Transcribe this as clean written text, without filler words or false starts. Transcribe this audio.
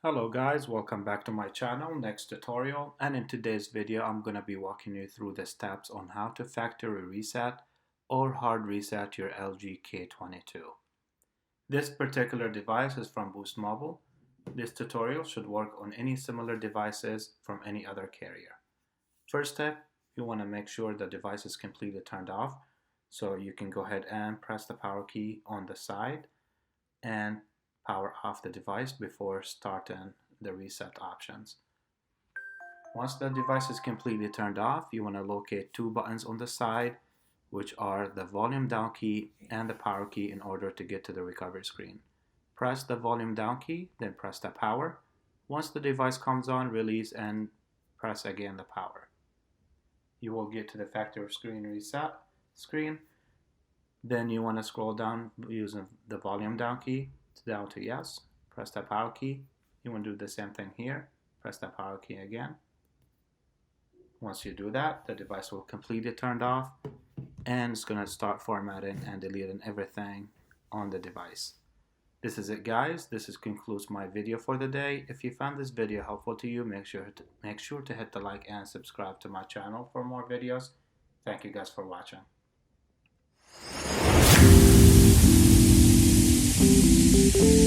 Hello guys, welcome back to my channel, NexTutorial, and in today's video I'm going to be walking you through the steps on how to factory reset or hard reset your LG K22. This particular device is from Boost Mobile. This tutorial should work on any similar devices from any other carrier. First step, you want to make sure the device is completely turned off, so you can go ahead and press the power key on the side and power off the device before starting the reset options. Once the device is completely turned off, you want to locate two buttons on the side, which are the volume down key and the power key in order to get to the recovery screen. Press the volume down key, then press the power. Once the device comes on, release and press again the power. You will get to the factory screen reset screen. Then you want to scroll down using the volume down key down to yes, press the power key. You want to do the same thing here, press the power key again. Once you do that, the device will completely turn off and it's going to start formatting and deleting everything on the device. This is it guys, this concludes my video for the day. If you found this video helpful to you, make sure to hit the like and subscribe to my channel for more videos. Thank you guys for watching. Thank you.